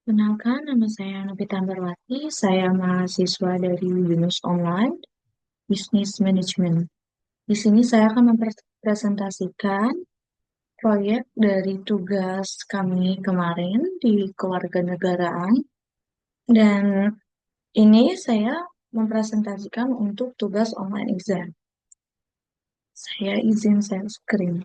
Kenalkan, nama saya Novita Ambarwati. Saya mahasiswa dari Binus Online Business Management. Di sini saya akan mempresentasikan proyek dari tugas kami kemarin di kewarganegaraan. Dan ini saya mempresentasikan untuk tugas online exam. Saya izin share screen.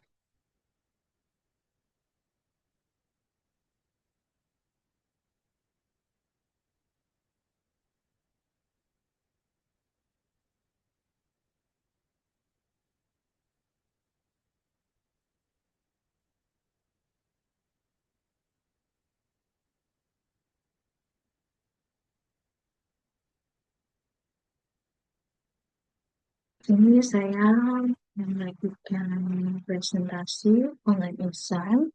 Ini saya melakukan presentasi online exam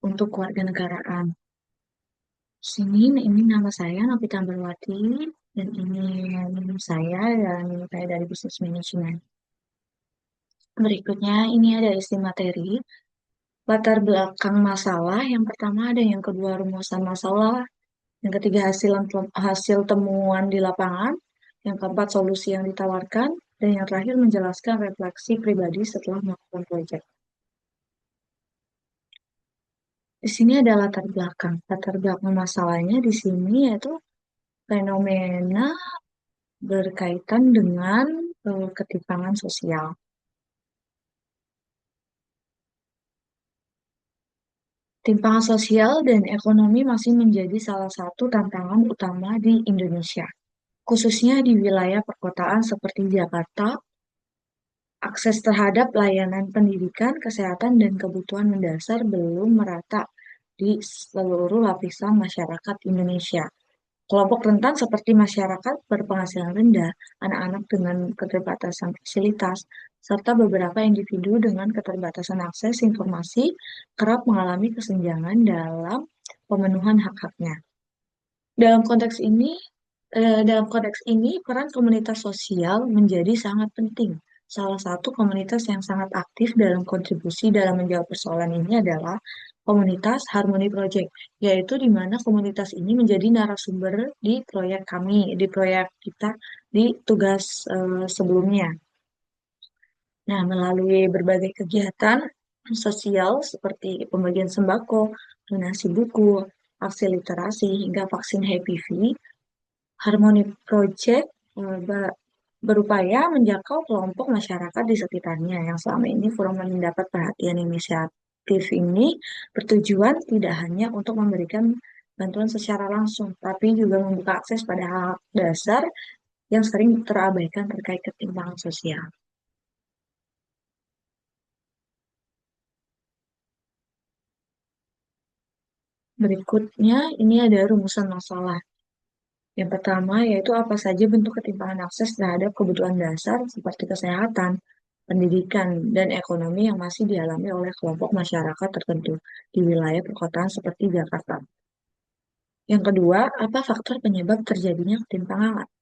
untuk kewarganegaraan. Sini, ini nama saya Novita Ambarwati, dan ini saya dan saya dari Business Management. Berikutnya, ini ada isi materi, latar belakang masalah. Yang pertama ada yang kedua rumusan masalah, yang ketiga hasil temuan di lapangan, yang keempat solusi yang ditawarkan, dan yang terakhir menjelaskan refleksi pribadi setelah melakukan proyek. Di sini ada latar belakang. Latar belakang masalahnya di sini yaitu fenomena berkaitan dengan ketimpangan sosial. Timpangan sosial dan ekonomi masih menjadi salah satu tantangan utama di Indonesia, khususnya di wilayah perkotaan seperti Jakarta. Akses terhadap layanan pendidikan, kesehatan, dan kebutuhan mendasar belum merata di seluruh lapisan masyarakat Indonesia. Kelompok rentan seperti masyarakat berpenghasilan rendah, anak-anak dengan keterbatasan fasilitas, serta beberapa individu dengan keterbatasan akses informasi kerap mengalami kesenjangan dalam pemenuhan hak-haknya. Dalam konteks ini, peran komunitas sosial menjadi sangat penting. Salah satu komunitas yang sangat aktif dalam kontribusi dalam menjawab persoalan ini adalah komunitas Harmony Project, yaitu di mana komunitas ini menjadi narasumber di proyek kami, di proyek kita, di tugas sebelumnya. Nah, melalui berbagai kegiatan sosial seperti pembagian sembako, donasi buku, aksi literasi, hingga vaksin HPV, Harmony Project berupaya menjangkau kelompok masyarakat di sekitarnya yang selama ini kurang mendapat perhatian. Inisiatif ini bertujuan tidak hanya untuk memberikan bantuan secara langsung, tapi juga membuka akses pada hak dasar yang sering terabaikan terkait ketimpangan sosial. Berikutnya, ini ada rumusan masalah. Yang pertama yaitu apa saja bentuk ketimpangan akses terhadap kebutuhan dasar seperti kesehatan, pendidikan, dan ekonomi yang masih dialami oleh kelompok masyarakat tertentu di wilayah perkotaan seperti Jakarta. Yang kedua, apa faktor penyebab terjadinya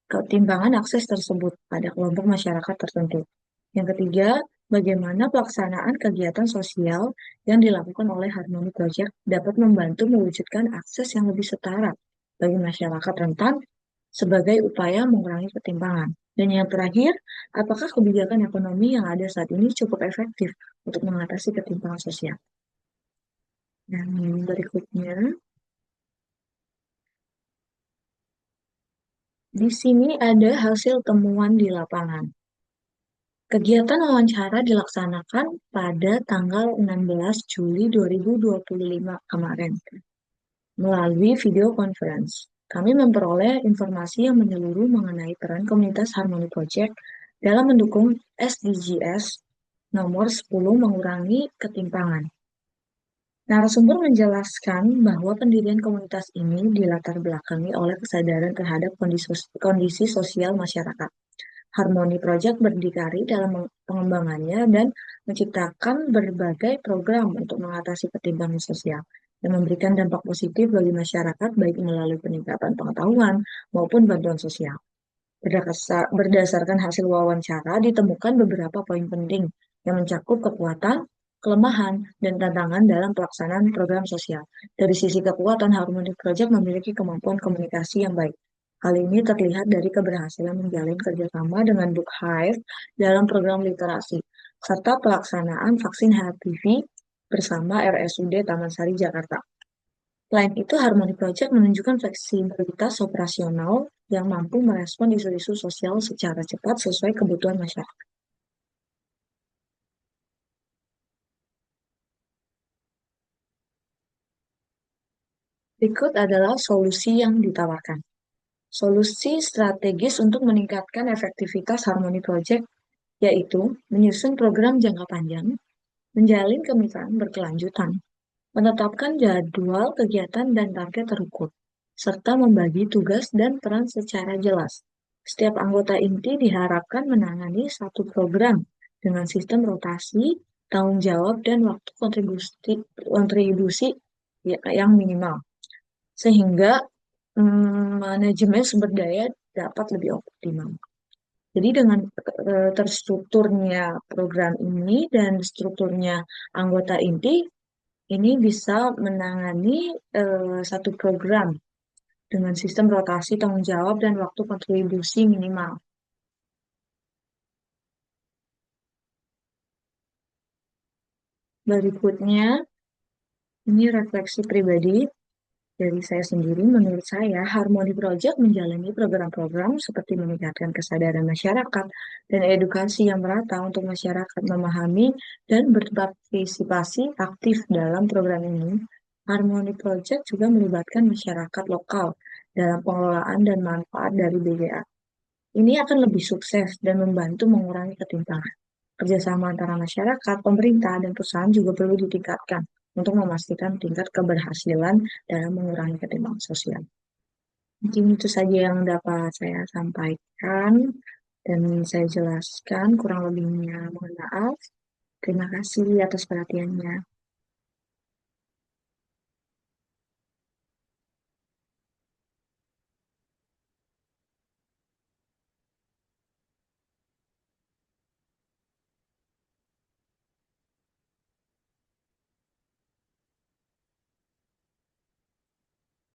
ketimpangan akses tersebut pada kelompok masyarakat tertentu. Yang ketiga, bagaimana pelaksanaan kegiatan sosial yang dilakukan oleh Harmony Project dapat membantu mewujudkan akses yang lebih setara bagi masyarakat rentan sebagai upaya mengurangi ketimpangan. Dan yang terakhir, apakah kebijakan ekonomi yang ada saat ini cukup efektif untuk mengatasi ketimpangan sosial? Dan berikutnya, di sini ada hasil temuan di lapangan. Kegiatan wawancara dilaksanakan pada tanggal 16 Juli 2025 kemarin melalui video conference. Kami memperoleh informasi yang menyeluruh mengenai peran komunitas Harmony Project dalam mendukung SDGs nomor 10 mengurangi ketimpangan. Narasumber menjelaskan bahwa pendirian komunitas ini dilatar belakangi oleh kesadaran terhadap kondisi sosial masyarakat. Harmony Project berdikari dalam pengembangannya dan menciptakan berbagai program untuk mengatasi ketimpangan sosial dan memberikan dampak positif bagi masyarakat baik melalui peningkatan pengetahuan maupun bantuan sosial. Berdasarkan hasil wawancara ditemukan beberapa poin penting yang mencakup kekuatan, kelemahan, dan tantangan dalam pelaksanaan program sosial. Dari sisi kekuatan, Harmony Project memiliki kemampuan komunikasi yang baik. Hal ini terlihat dari keberhasilan menjalin kerjasama dengan Book Hive dalam program literasi, serta pelaksanaan vaksin HPV bersama RSUD Taman Sari, Jakarta. Selain itu, Harmony Project menunjukkan fleksibilitas operasional yang mampu merespon isu-isu sosial secara cepat sesuai kebutuhan masyarakat. Berikut adalah solusi yang ditawarkan. Solusi strategis untuk meningkatkan efektivitas Harmony Project yaitu menyusun program jangka panjang, menjalin kemitraan berkelanjutan, menetapkan jadwal kegiatan dan target terukur, serta membagi tugas dan peran secara jelas. Setiap anggota inti diharapkan menangani satu program dengan sistem rotasi, tanggung jawab, dan waktu kontribusi yang minimal, sehingga manajemen sumber daya dapat lebih optimal. Jadi dengan terstrukturnya program ini dan strukturnya anggota inti, ini bisa menangani satu program dengan sistem rotasi tanggung jawab dan waktu kontribusi minimal. Berikutnya, ini refleksi pribadi dari saya sendiri. Menurut saya, Harmony Project menjalani program-program seperti meningkatkan kesadaran masyarakat dan edukasi yang merata untuk masyarakat memahami dan berpartisipasi aktif dalam program ini. Harmony Project juga melibatkan masyarakat lokal dalam pengelolaan dan manfaat dari BGA. Ini akan lebih sukses dan membantu mengurangi ketimpangan. Kerjasama antara masyarakat, pemerintah, dan perusahaan juga perlu ditingkatkan untuk memastikan tingkat keberhasilan dalam mengurangi ketimpangan sosial. Mungkin itu saja yang dapat saya sampaikan dan saya jelaskan. Kurang lebihnya mohon maaf. Terima kasih atas perhatiannya.